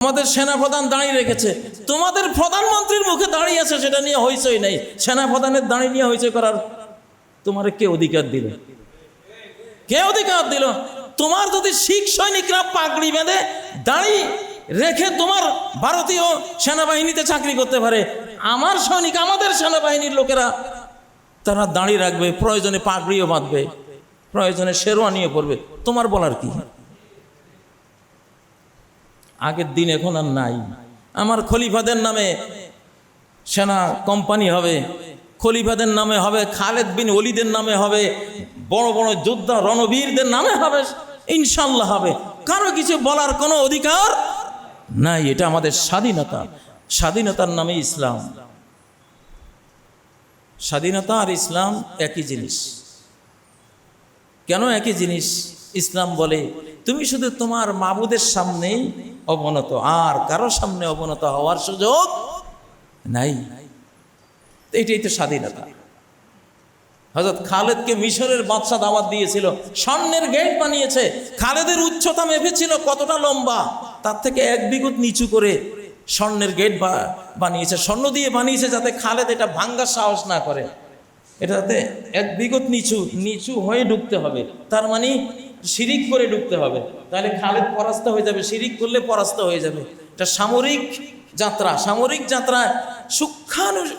আমাদের সেনাপ্রধান দাঁড়িয়ে রেখেছে, তোমাদের প্রধানমন্ত্রীর মুখে দাঁড়িয়ে আছে, সেটা নিয়ে হইচই নেই। সেনাপ্রধানের দাঁড়িয়ে নিয়ে হইচই করার তোমার কে অধিকার দিল? কে অধিকার দিল? তোমার যদি শিখ সৈনিকরা পাগড়ি বেঁধে দাঁড়িয়ে রেখে তোমার ভারতীয় সেনাবাহিনীতে চাকরি করতে পারে, আমার সৈনিক, আমাদের সেনাবাহিনীর লোকেরা তারা দাঁড়িয়ে রাখবে, প্রয়োজনে পাগড়িও বাঁধবে, প্রয়োজনে শেরওয়ানিও পরবে, তোমার বলার কি? আগের দিন এখন আর নাই। আমার খলিফাদের নামে সেনা কোম্পানি হবে, খলিফাদের নামে হবে, খালেদ বিন ওলিদের নামে হবে, বড় বড় যোদ্ধা রণবীরদের নামে হবে, ইনশাল্লাহ হবে। কারো কিছু বলার কোনো অধিকার নাই। এটা আমাদের স্বাধীনতা। স্বাধীনতার নামে ইসলাম। স্বাধীনতা আর ইসলাম একই জিনিস। কেন একই জিনিস? ইসলাম বলে তুমি শুধু তোমার মাবুদের সামনেই অবনত, আর কারো সামনে অবনত হওয়ার সুযোগ নাই। এইটাই তো স্বাধীনতা। হযরত খালেদকে মিশরের বাদশা দাওয়াত দিয়েছিল, স্বর্ণের গেট বানিয়েছে। খালেদের উচ্চতা মেপেছিল কতটা লম্বা, তার থেকে 1 বিঘত নিচু করে স্বর্ণের গেট বানিয়েছে। স্বর্ণ দিয়ে বানিয়েছে যাতে খালেদ এটা ভাঙ্গার সাহস না করে। এটা যাতে 1 বিঘত নিচু হয়ে ঢুকতে হবে, তার মানে শিরিক করে ঢুকতে হবে, তাহলে খালেদ পরাস্ত হয়ে যাবে। শিরিক করলে পরাস্ত হয়ে যাবে। এটা সামরিক যাত্রা। সামরিক যাত্রায়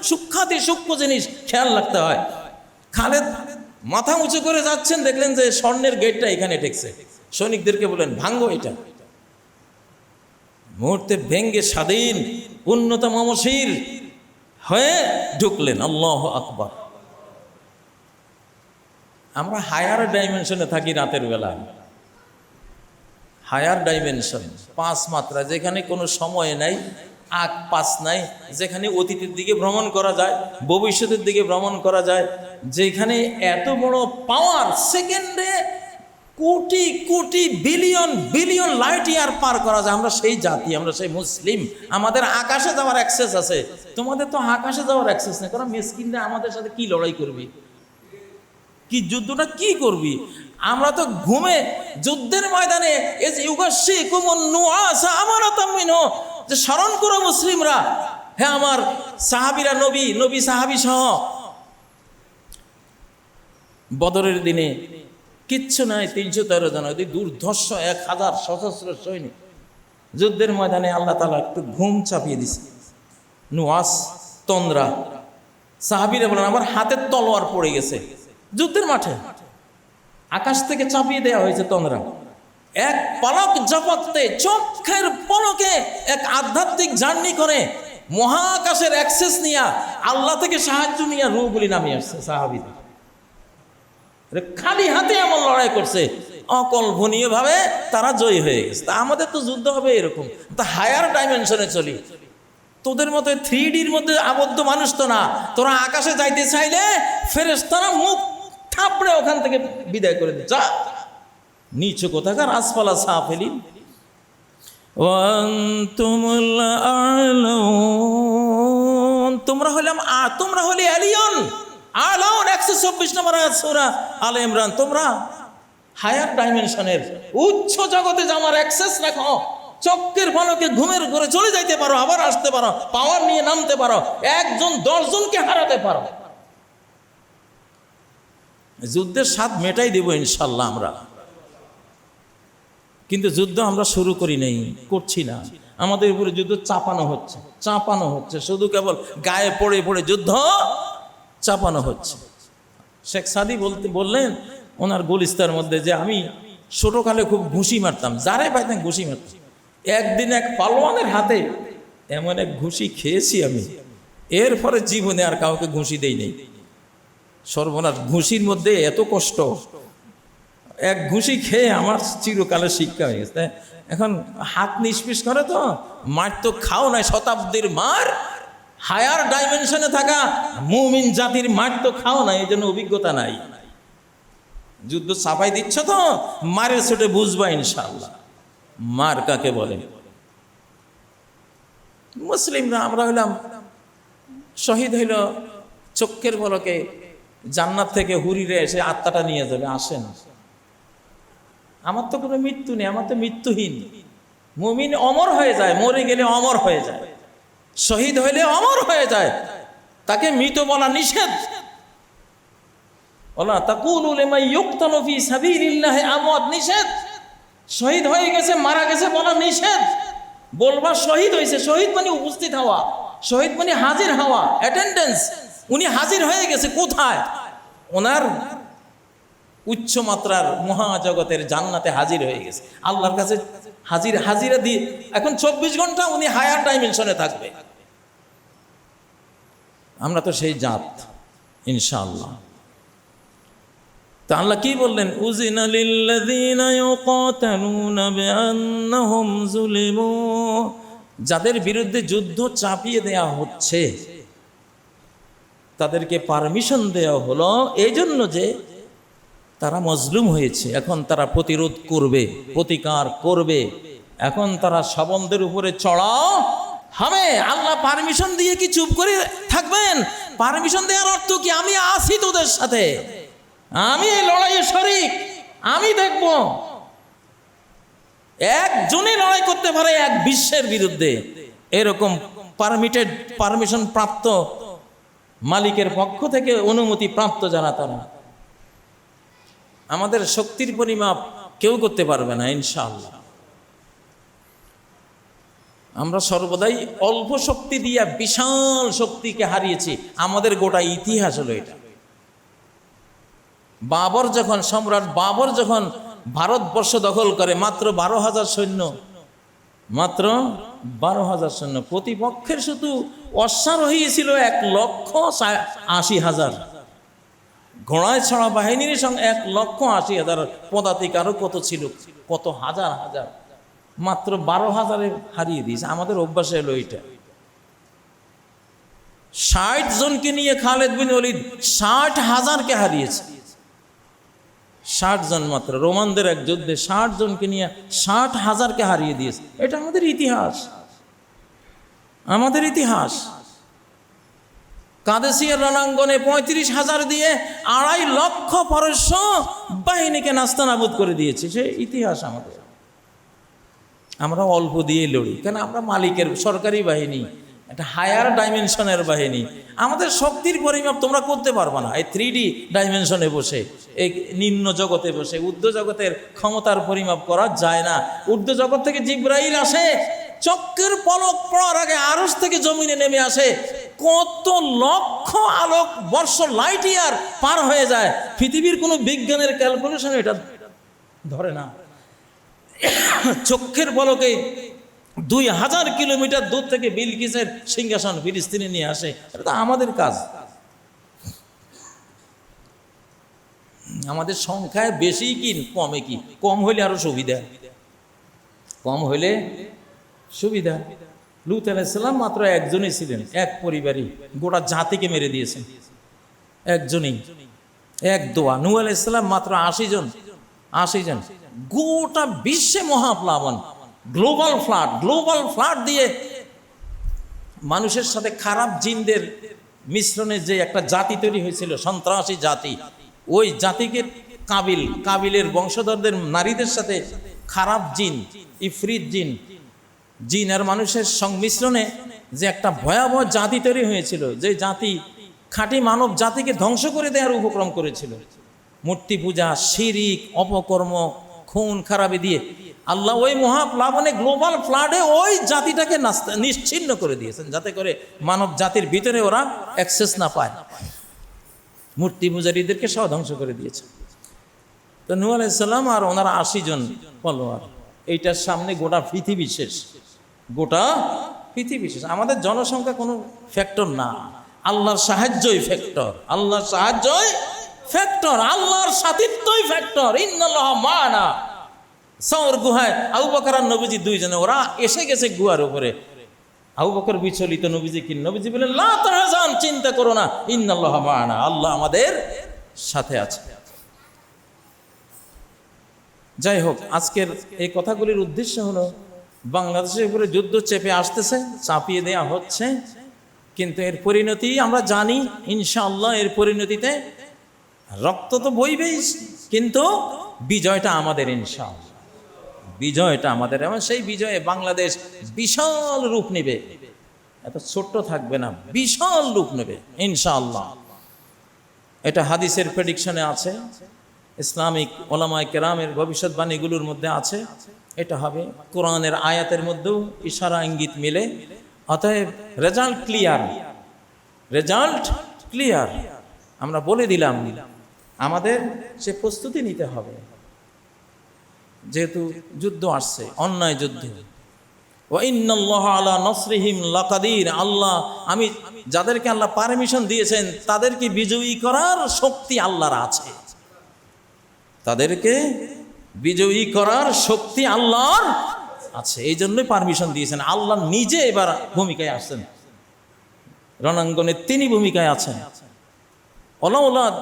সূক্ষ্মাতি সূক্ষ্ম জিনিস খেয়াল রাখতে হয়। খালেদ মাথা উঁচু করে যাচ্ছেন, দেখলেন যে স্বর্ণের গেটটা এখানে ঠেকছে। সৈনিকদেরকে বলেন ভাঙ্গো এটা। মুহূর্তে ভেঙ্গে স্বাধীন উন্নত মমশির হয়ে ঢুকলেন। আল্লাহু আকবার। আমরা হায়ার ডাইমেনশনে থাকি রাতের বেলা। হায়ার ডাইমেনশন, 5 মাত্রা, যেখানে কোনো সময় নাই, আগ পাস নাই, যেখানে অতীতের দিকে ভ্রমণ করা যায়, ভবিষ্যতের দিকে ভ্রমণ করা যায়, যেখানে এত বড় পাওয়ার, সেকেন্ডে crore crore billion light year পার করা যায়। আমরা সেই জাতি, আমরা সেই মুসলিম। আমাদের আকাশে যাওয়ার অ্যাক্সেস আছে, তোমাদের তো আকাশে যাওয়ার অ্যাক্সেস নেই। কারণ মেসকিনরা আমাদের সাথে কি লড়াই করবি, কি যুদ্ধটা কি করবি? আমরা তো ঘুমে যুদ্ধের ময়দানে যে স্মরণ করো মুসলিমরা, হ্যাঁ আমার সাহাবীরা, নবী সাহাবী সহ বদরের দিনে কিচ্ছু নাই, 313 জন, দুর্ধর্ষ 1000 সশস্ত্র সৈনিক যুদ্ধের ময়দানে আল্লাহ তাআলা একটু ঘুম চাপিয়ে দিছে। নুয়াস, তন্দ্রা। সাহাবীরা বলেন আমার হাতের তলোয়ার পড়ে গেছে। যুদ্ধের মাঠে আকাশ থেকে চাপিয়ে দেওয়া হয়েছে তন্দ্রা। এক পলক ঝপকতে, চোখের পলকে এক আধ্যাত্মিক জার্নি করে মহাকাশের অ্যাক্সেস নিয়ে, আল্লাহ থেকে সাহায্য নিয়ে রূহগুলি নামিয়ে আসছে সাহাবীদের। খালি হাতে এমন লড়াই করছে, অকল্পনীয় ভাবে তারা জয়ী হয়ে গেছে। তা আমাদের তো যুদ্ধ হবে এরকম। তা হায়ার ডাইমেনশনে চলি। তোদের মতো 3Dর মধ্যে আবদ্ধ মানুষ তো না। তোরা আকাশে যাইতে চাইলে ফেরেশতারা মুখ থাপড়ে ওখান থেকে বিদায় করে দে, যা নিচু কোথাকার, আসফালা সাফিলিন ওয়া আনতুমুল আ'লাউন। তোমরা হলে এলিয়ন। আ'লাউন 124 নম্বর আয়াত সূরা আলে ইমরান। তোমরা হায়ার ডাইমেনশনের উচ্চ জগতে যাওয়ার অ্যাক্সেস রাখো। চক্কের পলকে ঘুমের ঘরে চলে যাইতে পারো, আবার আসতে পারো, পাওয়ার নিয়ে নামতে পারো, 1 জন 10 জনকে হারাতে পারো। যুদ্ধের স্বাদ মেটাই দেব ইনশাল্লাহ আমরা। কিন্তু যুদ্ধ আমরা শুরু করি নাই, করছি না। আমাদের উপরে যুদ্ধ চাপানো হচ্ছে, শুধু কেবল গায়ে পড়ে পড়ে যুদ্ধ চাপানো হচ্ছে। শেখ সাদি বললেন ওনার গুলিস্তার মধ্যে যে আমি ছোটকালে খুব ঘুষি মারতাম, যারে পাইতাম ঘুষি মারতাম। একদিন এক পালোয়ানের হাতে এমন এক ঘুষি খেয়েছি আমি, এরপরে জীবনে আর কাউকে ঘুষি দেই নেই। সর্বনাশ, ঘুষির মধ্যে এত কষ্ট, এক ঘুষি খেয়ে আমার চিরকালের শিক্ষা হয়ে গেছে। এখন হাত নিষ্পিস করে তো, মার তো খাও নাই, শতাব্দীর মার। হায়ার ডাইমেনশনে থাকা মুমিন জাতির মার তো খাও নাই, এই জন্য অভিজ্ঞতা নাই। যুদ্ধ চাপাই দিচ্ছ তো, মারের ছোটে বুঝবা ইনশাআল্লাহ মার কাকে বলে। মুসলিমরা আমরা হইলাম, শহীদ হইল চোখের পলকে জান্নাত থেকে হুরিরে এসে আত্মাটা নিয়ে যাবে, আসেন। আমার তো কোনো মৃত্যু নেই, আমার তো মৃত্যুহীন। মুমিন অমর হয়ে যায়, মরে গেলে অমর হয়ে যায়, শহীদ হইলে অমর হয়ে যায়, তাকে মৃত বলা নিষেধ। ওলা তাকুলু লিমান ইউকতালু ফি সাবিলিল্লাহি আমওয়াত, নিষেধ। শহীদ হয়ে গেছে, মারা গেছে বলা নিষেধ। বলবা শহীদ হয়েছে, শহীদ মানে উপস্থিত হওয়া, শহীদ মানে হাজির হওয়া, অ্যাটেন্ডেন্স। উনি হাজির হয়ে গেছে কোথায়? ওনার উচ্চ মাত্রার মহাজগতের জান্নাতে হাজির হয়ে গেছে, আল্লাহর কাছে হাজিরা দিয়ে এখন 24 ঘন্টা উনি হায়ার ডাইমেনশনে থাকবে। আমরা তো সেই জাত ইনশাআল্লাহ। তা আল্লাহ কি বললেন? উযিনা লিল্লাযীনা ইউকাতালুনা বিআন্নাহুম যুলিমু, যাদের বিরুদ্ধে যুদ্ধ চাপিয়ে দেয়া হচ্ছে তাদেরকে পারমিশন দেওয়া হলো এই জন্য যে তারা মজলুম হয়েছে, এখন তারা প্রতিরোধ করবে, প্রতিকার করবে, এখন তারা সবলদের উপরে চড়াও হবে। আল্লাহ পারমিশন দিয়ে কি চুপ করে থাকবেন? পারমিশন দেওয়ার অর্থ কি? আমি আছি তোদের সাথে, আমি এই লড়াইয়ে শরীক, আমি দেখব। একজনই লড়াই করতে পারে এক বিশ্বের বিরুদ্ধে, এরকম পারমিশন প্রাপ্ত মালিকের পক্ষ থেকে অনুমতি প্রাপ্ত যারা, তারা। আমাদের শক্তির পরিমাপ কেউ করতে পারবে না ইনশাআল্লাহ। আমরা সর্বদাই অল্প শক্তি দিয়ে বিশাল শক্তিকে হারিয়েছি। আমাদের গোটা ইতিহাস হলো এটা। বাবর যখন, সম্রাট বাবর যখন ভারতবর্ষ দখল করে, মাত্র 12,000 সৈন্য, মাত্র 12,000 সৈন্য। প্রতিপক্ষের শুধু অশ্বারোহী ছিল 1,80,000, ঘোড়ায় ছড়া বাহিনীর সঙ্গে 1,80,000, পদাতিক আরো কত ছিল, কত হাজার হাজার, মাত্র 12,000-এ হারিয়ে দিয়েছে। আমাদের অভ্যাস এলো এটা। 60 জনকে নিয়ে খালেদ বিন ওলীদ 60,000-কে হারিয়েছে। 60 জন মাত্র, রোমানদের এক যুদ্ধে 60 জনকে নিয়ে 60,000-কে হারিয়ে দিয়েছে। এটা আমাদের ইতিহাস, আমাদের ইতিহাস। কাদেসিয়ার রণাঙ্গনে 35,000 দিয়ে 2.5 লক্ষ পারস্য বাহিনীকে নাস্তানাবুদ করে দিয়েছে। সে ইতিহাস আমাদের। আমরা অল্প দিয়ে লড়ি কেন? আমরা মালিকের সরকারি বাহিনী, একটা হায়ার ডাইমেনশনের বাহিনী। আমাদের শক্তির পরিমাপ তোমরা করতে পারবে না। এই 3D ডাইমেনশনে বসে, এই নিম্ন জগতে বসে ঊর্ধ্ব জগতের ক্ষমতার পরিমাপ করা যায় না। ঊর্ধ্ব জগৎ থেকে জিবরাইল আসে, চক্রের পলক পড়ার আগে আরশ থেকে জমিনে নেমে আসে, কত লক্ষ আলোক বর্ষ, লাইট ইয়ার পার হয়ে যায়। পৃথিবীর কোনো বিজ্ঞানের ক্যালকুলেশন এটা ধরে না। চক্ষের পলকে 2000 কিলোমিটার দূর থেকে বিলকিসের সিংহাসন ফিলিস্তিনে নিয়ে আসে। এটা তো আমাদের কাজ। আমাদের সংখ্যায় বেশি কি কমে কি? কম হইলে আরো সুবিধা, কম হইলে সুবিধা। লূত আলাইহিস সালাম মাত্র একজনই ছিলেন, এক পরিবারই, গোটা জাতিকে মেরে দিয়েছেন একজনই, এক দোয়া। নূহ আলাইহিস সালাম মাত্র 80 জন, গোটা বিশ্বে মহাপ্লাবন, গ্লোবাল ফ্লাড দিয়ে মানুষের সাথে খারাপ জিনদের মিশ্রণে যে একটা জাতি তৈরি হয়েছিল, সন্ত্রাসী জাতি, ওই জাতিকে কাবিলের বংশধরদের নারীদের সাথে খারাপ জিন, ইফরিত জিন আর মানুষের সংমিশ্রণে যে একটা ভয়াবহ জাতি তৈরি হয়েছিল, যে জাতি খাঁটি মানব জাতিকে ধ্বংস করে দেওয়ার উপক্রম করেছিল। মূর্তি পূজা, শিরিক, অপকর্ম, খুন খারাপি দিয়ে আল্লাহ ওই মহাপ্লাবনে, গ্লোবাল ফ্লাডে ওই জাতিটাকে নিশ্চিহ্ন করে দিয়েছেন, যাতে করে মানব জাতির ভিতরে ওরা অ্যাক্সেস না পায়। মূর্তি পূজারীদেরকে সহ ধ্বংস করে দিয়েছে। তো নূহ আলাইহিস সালাম আর ওনার 80 জন ফলোয়ার, এইটার সামনে গোটা পৃথিবী শেষ, গোটা পৃথিবী শেষ। আমাদের জনসংখ্যা কোনো ফ্যাক্টর না, আল্লাহর সাহায্যই ফ্যাক্টর, আল্লাহর সাহায্যই ফ্যাক্টর, আল্লাহর সাথিত্বই ফ্যাক্টর। ইন্নাল্লাহা মা'ানা। সওর গুহায় আবু বকর আর নবীজি দুইজনে, ওরা এসে গেছে গুহার উপরে। আবু বকর বিচলিত, নবীজি বলেন লা তাহজান, চিন্তা করো না, ইন্নাল্লাহা মা'ানা, আল্লাহ আমাদের সাথে আছে। যাই হোক, আজকের এই কথাগুলির উদ্দেশ্য হলো, বাংলাদেশের উপরে যুদ্ধ চেপে আসতেছে, চাপিয়ে দেয়া হচ্ছে, কিন্তু এর পরিণতি আমরা জানি ইনশাআল্লাহ। এর পরিণতিতে রক্ত তো বইবেই, কিন্তু বিজয়টা আমাদের ইনশাআল্লাহ। বিজয়টা আমাদের, এবং সেই বিজয়ে বাংলাদেশ বিশাল রূপ নেবে, এত ছোট্ট থাকবে না, বিশাল রূপ নেবে ইনশাআল্লাহ। এটা হাদিসের প্রেডিকশনে আছে, ইসলামিক ওলামায়ে কেরামের ভবিষ্যৎবাণীগুলোর মধ্যে আছে, এটা হবে। কোরআনের আয়াতের মধ্যেও ইশারা ইঙ্গিত মিলে। অতএব রেজাল্ট ক্লিয়ার, রেজাল্ট ক্লিয়ার। আমরা বলে দিলাম, আমাদের সে প্রস্তুতি নিতে হবে, যেহেতু যুদ্ধ আসছে, অন্যায় যুদ্ধ। ওয়া ইন্নাল্লাহা আলা নসরিহিম লাকাদির, আল্লাহ, আমি যাদেরকে আল্লাহ পারমিশন দিয়েছেন তাদেরকে বিজয়ী করার শক্তি আল্লাহর আছে, তাদেরকে বিজয়ী করার শক্তি আল্লাহর আছে, এই জন্যই পারমিশন দিয়েছেন। আল্লাহ নিজে এবার ভূমিকায় আসছেন, রণাঙ্গনে তিনি ভূমিকায় আছেন। ওলাউলাদ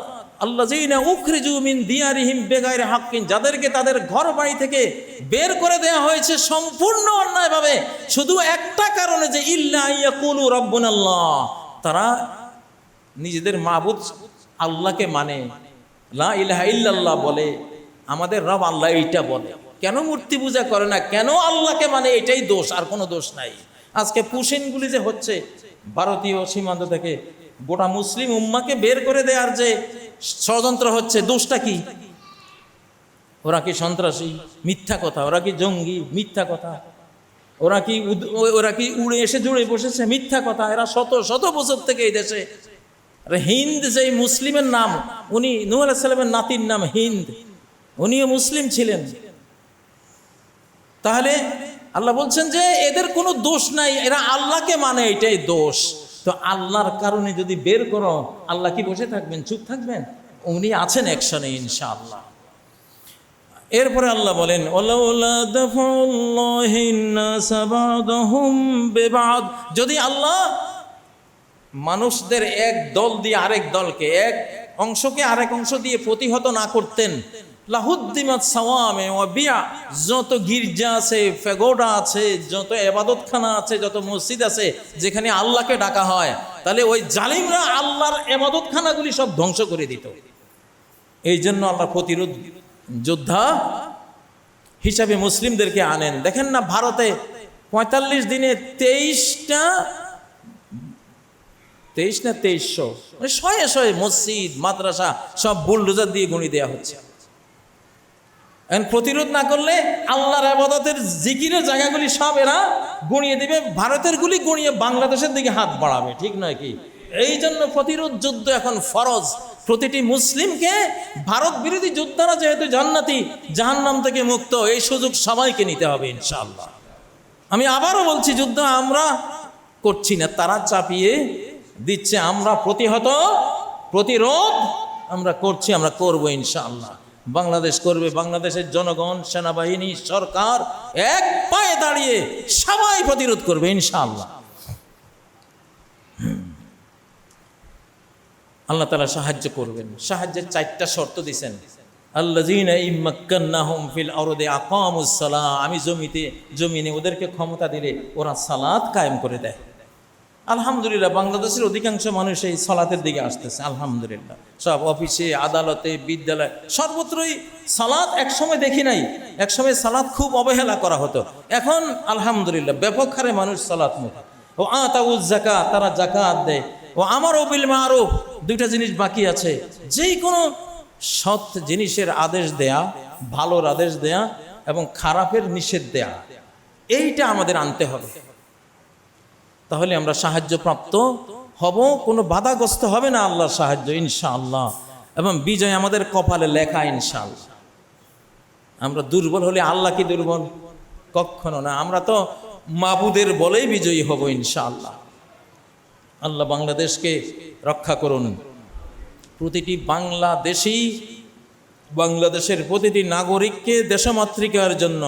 আল্লাযীনা উখরিজু মিন দিয়ারিহিম বিগাইরি হাক্কিন, যাদেরকে তাদের ঘর বাড়ি থেকে বের করে দেওয়া হয়েছে সম্পূর্ণ অন্যায়ভাবে, শুধু একটা কারণে, যে ইল্লা ইয়াকুলু রাব্বুনাল্লাহ, তারা নিজেদের মাবুদ আল্লাহকে মানে, লা ইলাহা ইল্লাল্লাহ বলে, আমাদের রব আল্লাহ এইটা বলে। কেন মূর্তি পূজা করে না, কেন আল্লাহকে মানে, এটাই দোষ, আর কোনো দোষ নাই। আজকে পুশিনগুলি যে হচ্ছে ভারতীয় সীমান্ত থেকে, গোটা মুসলিম উম্মাকে বের করে দেওয়ার যে ষড়যন্ত্র হচ্ছে, দোষটা কি? ওরা কি সন্ত্রাসী? মিথ্যা কথা। ওরা কি জঙ্গি? মিথ্যা কথা। ওরা কি উড়ে এসে জুড়ে বসেছে? মিথ্যা কথা। এরা শত শত বছর থেকে এই দেশে, হিন্দ যে মুসলিমের নাম, উনি নূহ আলাইহিস সালামের নাতির নাম হিন্দ, উনিও মুসলিম ছিলেন। তাহলে আল্লাহ বলছেন যে এদের কোনো দোষ নাই, এরা আল্লাহকে মানে, এটাই দোষ। তো আল্লাহর কারণে যদি বের করো, আল্লাহ কি বসে থাকবেন, চুপ থাকবেন? উনি আছেন অ্যাকশনে ইনশাআল্লাহ। এরপরে আল্লাহ বলেন, ওয়ালাউলা দাফাউল্লাহিন নাস বা'দাহুম বিবা'দ, যদি আল্লাহ মানুষদের এক দল দিয়ে আরেক দলকে, এক অংশকে আরেক অংশ দিয়ে প্রতিহত না করতেন, লাহুদ্দিমাত সাওয়ামে ওয়া বিয়া, যত গির্জা আছে, ফেগোডা আছে, যত ইবাদতখানা আছে, যত মসজিদ আছে যেখানে আল্লাহকে ডাকা হয়, তাহলে ওই জালিমরা আল্লাহর ইবাদতখানাগুলি সব ধ্বংস করে দিত। এই জন্য আল্লাহ প্রতিরোধ যোদ্ধা হিসাবে মুসলিমদেরকে আনেন। দেখেন না, ভারতে ৪৫ দিনে ২৩০০ মানে শয়ে শয়ে মসজিদ মাদ্রাসা সব বুলডোজার দিয়ে গুঁড়ি দেওয়া হচ্ছে। এখন প্রতিরোধ না করলে আল্লাহর ইবাদতের জিকিরের জায়গাগুলি সব এরা গুঁড়িয়ে দিবে, ভারতের গুলি গুঁড়িয়ে বাংলাদেশের দিকে হাত বাড়াবে, ঠিক নয় কি? এই জন্য প্রতিরোধ যুদ্ধ এখন ফরজ। প্রতিটি মুসলিমকে, ভারত বিরোধী যোদ্ধারা যেহেতু জান্নাতি, জাহান্নাম থেকে মুক্ত, এই সুযোগ সবাইকে নিতে হবে ইনশাআল্লাহ। আমি আবারও বলছি, যুদ্ধ আমরা করছি না, তারা চাপিয়ে দিচ্ছে। আমরা প্রতিরোধ আমরা করছি, আমরা করবো ইনশাআল্লাহ। বাংলাদেশ করবে, বাংলাদেশের জনগণ, সেনাবাহিনী, সরকার এক পায়ে দাঁড়িয়ে সবাই প্রতিরোধ করবে ইনশাআল্লাহ। আল্লাহ তাআলা সাহায্য করবেন। সাহায্যের 4টা শর্ত দিয়েছেন। আল্লাযীনা ইম্মাক্কান্নাহুম ফিল আরদি আকামুস সালাহ, আমি জমিনে ওদেরকে ক্ষমতা দিলে ওরা সালাত কায়েম করে দেয়। আলহামদুলিল্লাহ, বাংলাদেশের অধিকাংশ মানুষ এই সালাতের দিকে আসতেছে আলহামদুলিল্লাহ। সব অফিসে, আদালতে, বিদ্যালয়ে, সর্বত্রই সালাত। একসময় দেখি নাই, একসময় সালাত খুব অবহেলা করা হতো, এখন আলহামদুলিল্লাহ ব্যাপক হারে মানুষ সালাত মুখী। ও আতাউজ যাকাত, তারা যাকাত দেয়। ও আমারু বিল মারুফ, 2টা জিনিস বাকি আছে, যেই কোনো সৎ জিনিসের আদেশ দেয়া, ভালোর আদেশ দেয়া এবং খারাপের নিষেধ দেয়া, এইটা আমাদের আনতে হবে। তাহলে আমরা সাহায্যপ্রাপ্ত হব, কোনো বাধাগ্রস্ত হবে না আল্লাহর সাহায্য ইনশাআল্লাহ, এবং বিজয় আমাদের কপালে লেখা ইনশাআল্লাহ। আমরা দুর্বল হলে আল্লাহ কি দুর্বল? কখনো না। আমরা তো মাবুদের বলেই বিজয়ী হব ইনশাআল্লাহ। আল্লাহ বাংলাদেশকে রক্ষা করুন। প্রতিটি বাংলাদেশি, বাংলাদেশের প্রতিটি নাগরিককে দেশমাতৃকার জন্য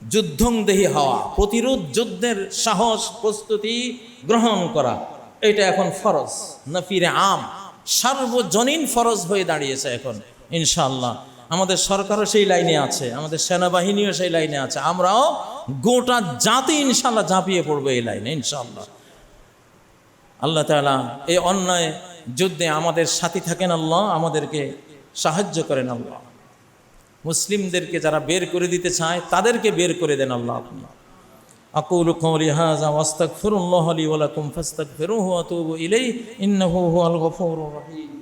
যুদ্ধংদেহী হওয়া, প্রতিরোধ যুদ্ধের সাহস, প্রস্তুতি গ্রহণ করা, এটা এখন ফরজ, নফিরে আম, সার্বজনীন ফরজ হয়ে দাঁড়িয়েছে এখন ইনশাআল্লাহ। আমাদের সরকারও সেই লাইনে আছে, আমাদের সেনাবাহিনীও সেই লাইনে আছে, আমরাও গোটা জাতি ইনশাআল্লাহ ঝাঁপিয়ে পড়বো এই লাইনে ইনশাআল্লাহ। আল্লাহ তাআলা এই অন্যায় যুদ্ধে আমাদের সাথী থাকেন, আল্লাহ আমাদেরকে সাহায্য করেন আল্লাহ। মুসলিমদেরকে যারা বের করে দিতে চায় তাদেরকে বের করে দেন আল্লাহ আপনি। আকুলু কওলি হাযা ওয়াস্তাগফিরুল্লাহ লি ওয়া লাকুম ফাস্তাগফিরুহু ওয়া তুবু ইলাইহি ইন্নাহু হুয়াল গফুরুর রহিম।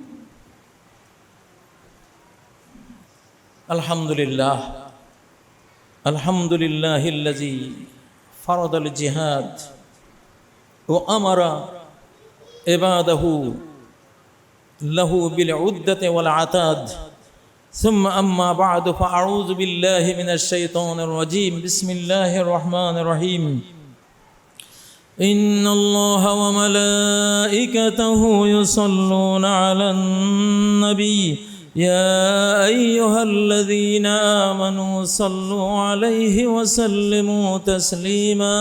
আলহামদুলিল্লাহ আলহামদুলিল্লাহিল্লাযী ফারাদাল জিহাদ ওয়া আমারা ইবাদাহু লাহু বিল উদ্দাতি ওয়াল আতাদ। ثم أما بعد فأعوذ بالله من الشيطان الرجيم. بسم الله الرحمن الرحيم. إن الله وملائكته يصلون على النبي يا أيها الذين آمنوا صلوا عليه وسلموا تسليما.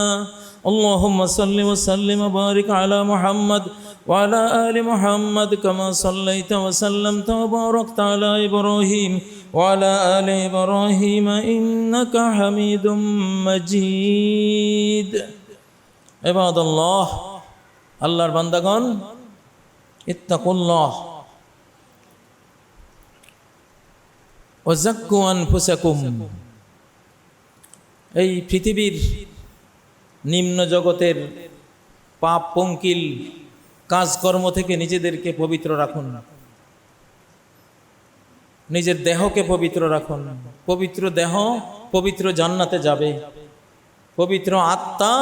اللهم صل وسلم وبارك على محمد وعلى آل محمد كما صليت وسلمت وباركت على إبراهيم وعلى آل إبراهيم إنك حميد مجيد. عباد الله আল্লাহর বান্দাগণ ইত্তাকুল্লাহ ওয়া যাক্কু আনফুসাকুম। এই পৃথিবীর নিম্ন জগতের পাপ পঙ্কিল কাজকর্ম থেকে নিজেদেরকে পবিত্র রাখুন, নিজের দেহকে পবিত্র রাখুন। পবিত্র দেহ পবিত্র জান্নাতে যাবে, পবিত্র আত্মা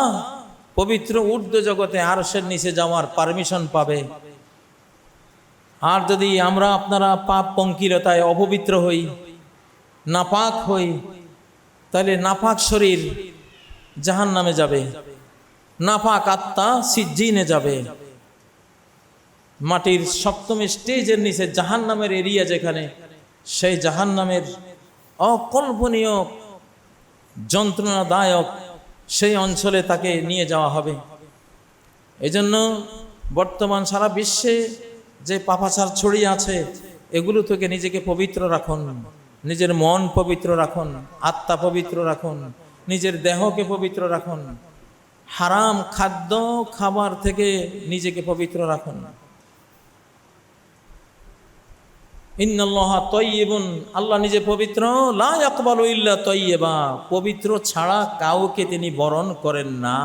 পবিত্র ঊর্ধ্ব জগতে আরশের নিচে যাওয়ার পারমিশন পাবে। আর যদি আমরা আপনারা পাপ পঙ্কিলতায় অপবিত্র হই, নাপাক হই, তাহলে নাপাক শরীর জাহান্নামে যাবে, নাপাক আত্মা সিজ্জিনে যাবে। মাটির সপ্তম স্টেজের নিচে জাহান্নামের এরিয়া যেখানে, সেই জাহান্নামের অকল্পনীয় যন্ত্রণাদায়ক সেই অঞ্চলে তাকে নিয়ে যাওয়া হবে। এজন্য বর্তমান সারা বিশ্বে যে পাপাচার ছড়িয়ে আছে এগুলো থেকে নিজেকে পবিত্র রাখুন, নিজের মন পবিত্র রাখুন, আত্মা পবিত্র রাখুন, নিজের দেহকে পবিত্র রাখুন, হারাম খাদ্য খাবার থেকে নিজেকে পবিত্র রাখুন। ইন্নাল্লাহা তাইয়্যিবুন, আল্লাহ নিজে পবিত্র, লা ইয়াকবালু ইল্লা তাইয়্যিবা, পবিত্র ছাড়া কাউকে তিনি বরণ করেন না।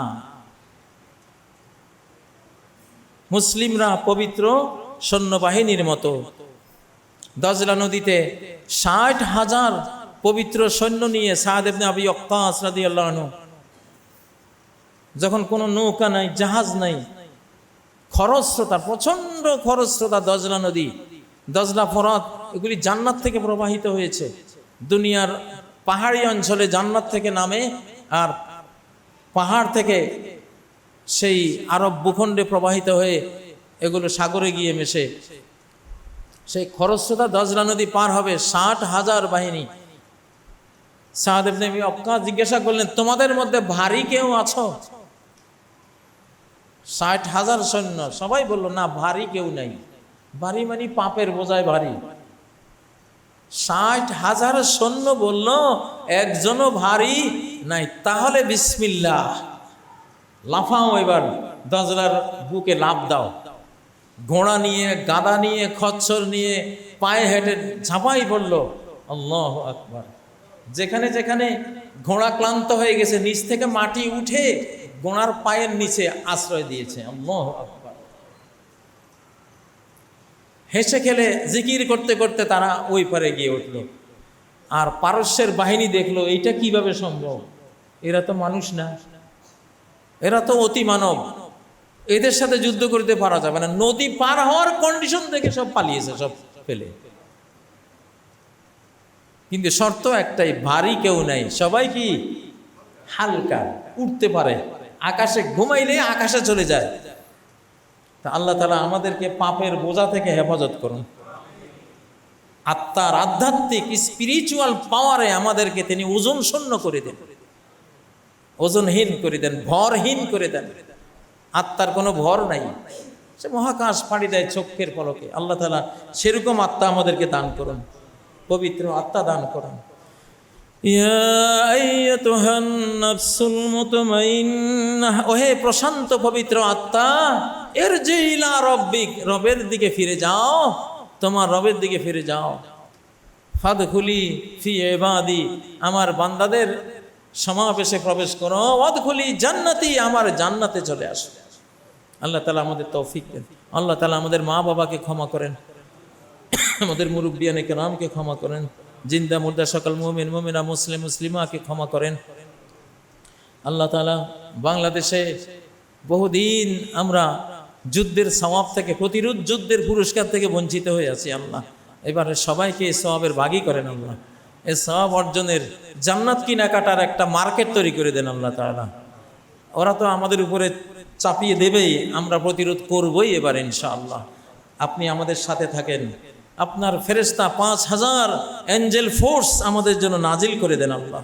মুসলিমরা পবিত্র সৈন্যবাহিনীর মতো। দাজলা নদীতে ৬০,০০০ পবিত্র সৈন্য নিয়ে সাদ ইবনে আবি ওয়াক্কাস রাদিয়াল্লাহু আনহু, যখন কোনো নৌকা নাই, জাহাজ নাই, খরস্রোতা, প্রচণ্ড খরস্রোতা দজলা নদী, দজলা ফরাত, এগুলি জান্নাত থেকে প্রবাহিত হয়েছে। দুনিয়ার পাহাড়ি অঞ্চলে জান্নাত থেকে নামে, আর পাহাড় থেকে সেই আরব ভূখণ্ডে প্রবাহিত হয়ে এগুলো সাগরে গিয়ে মেশে। সেই খরস্রোতা দজলা নদী পার হবে ৬০,০০০ বাহিনী। সাদ ইবনে আবি ওয়াক্কাস জিজ্ঞাসা করলেন, তোমাদের মধ্যে ভারী কেউ আছো? ৬০,০০০ সৈন্য, সবাই বলল না, ভারী কেউ নাই। ভারী মানে পাপের বোঝায় ভারী। ৬০,০০০ সৈন্য বলল একজনও ভারী নাই। তাহলে বিসমিল্লাহ, লাফাও, এবার দজলার বুকে লাফ দাও। ঘোড়া নিয়ে, গাদা নিয়ে, খচ্চর নিয়ে পায়ে হেঁটে ঝাঁপাই পড়ল। আল্লাহু আকবার। যেখানে যেখানে ঘোড়া ক্লান্ত হয়ে গেছে, নিচ থেকে মাটি উঠে ঘোড়ার পায়ের নিচে আশ্রয় দিয়েছে। আল্লাহু আকবার। হেসে খেলে জিকির করতে করতে তারা ওই পারে গিয়ে উঠল। আর পারস্যের বাহিনী দেখলো এইটা কিভাবে সম্ভব, এরা তো মানুষ না, এরা তো অতি মানব, এদের সাথে যুদ্ধ করতে পারা যাবে না। নদী পার হওয়ার কন্ডিশন দেখে সব পালিয়েছে, সব ফেলে। কিন্তু শর্ত একটাই, ভারী কেউ নাই, সবাই কি হালকা, উঠতে পারে, আকাশে ঘুমাইলে আকাশে চলে যায়। তা আল্লাহ তাআলা আমাদেরকে পাপের বোঝা থেকে হেফাজত করুন। আত্মার আধ্যাত্মিক স্পিরিচুয়াল পাওয়ারে আমাদেরকে তিনি ওজন শূন্য করে দেন, ওজনহীন করে দেন, ভরহীন করে দেন। আত্মার কোনো ভর নাই, সে মহাকাশ পাড়ি দেয় চক্ষের পলকে। আল্লাহ তাআলা সেরকম আত্মা আমাদেরকে দান করুন, পবিত্র আত্মা দান করুন। ইয়া আইয়াতুহান নাফসুল মুতমাইন্নাহ, ওহে প্রশান্ত পবিত্র আত্মা, ইরজি ইলা রাব্বিক, রবের দিকে ফিরে যাও, তোমার রবের দিকে ফিরে যাও। ফাদখুলি ফি ইবাদি, আমার বান্দাদের সমাবেশে প্রবেশ করো। ওয়াদখুলি জান্নাতি, আমার জান্নাতে চলে আসো। আল্লাহ তাআলা আমাদের তৌফিক দেন। আল্লাহ তাআলা আমাদের মা বাবাকে ক্ষমা করেন, আমাদের মুরব্বিয়ানে কেরামকে ক্ষমা করেন, জিন্দা মুর্দা সকল মুমিন মুমিনা মুসলিম মুসলিমাকে ক্ষমা করেন। আল্লাহ তাআলা বাংলাদেশে বহুদিন আমরা যুদ্ধের সওয়াব থেকে, প্রতিরোধ যুদ্ধের পুরস্কার থেকে বঞ্চিত হয়ে আছি। আল্লাহ এবারে সবাইকে এই সওয়াবের ভাগী করেন। আল্লাহ এই সওয়াব অর্জনের জান্নাত কিনাকাটার একটা মার্কেট তৈরি করে দেন আল্লাহ তাআলা। ওরা তো আমাদের উপরে চাপিয়ে দেবেই, আমরা প্রতিরোধ করবই এবার ইনশাআল্লাহ। আপনি আমাদের সাথে থাকেন, আপনার ফেরেশতা 5000 এঞ্জেল ফোর্স আমাদের জন্য নাজিল করে দেন আল্লাহ।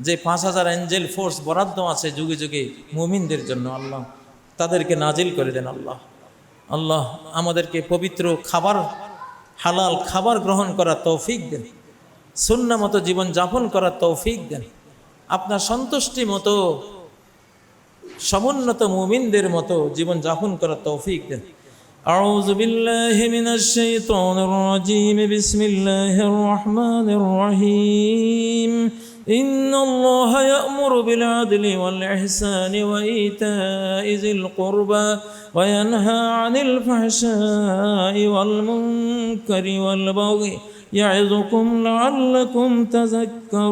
যে 5000 এঞ্জেল ফোর্স বরাদ্দ আছে যুগে যুগে মুমিনদের জন্য, আল্লাহ তাদেরকে নাজিল করে দেন আল্লাহ। আল্লাহ আমাদেরকে পবিত্র খাবার, হালাল খাবার গ্রহণ করার তৌফিক দেন, সুন্নাহ মতো জীবন যাপন করার তৌফিক দেন, আপনার সন্তুষ্টি মতো সমুন্নত মুমিনদের মতো জীবন যাপন করার তৌফিক দেন। আউযু বিল্লাহি মিনাশ শাইতানির রাজীম, বিসমিল্লাহির রহমানির রহিম। ইন্নাল্লাহা ইয়া'মুরু বিল আদলি ওয়াল ইহসানি ওয়া ইতা'i যিল কুরবা ওয়া ইয়ানহা আনিল ফাহশাই ওয়াল মুনকারি ওয়াল বাগই ইয়া'যুকুম লা'আল্লাকুম তাযাক্কারুন।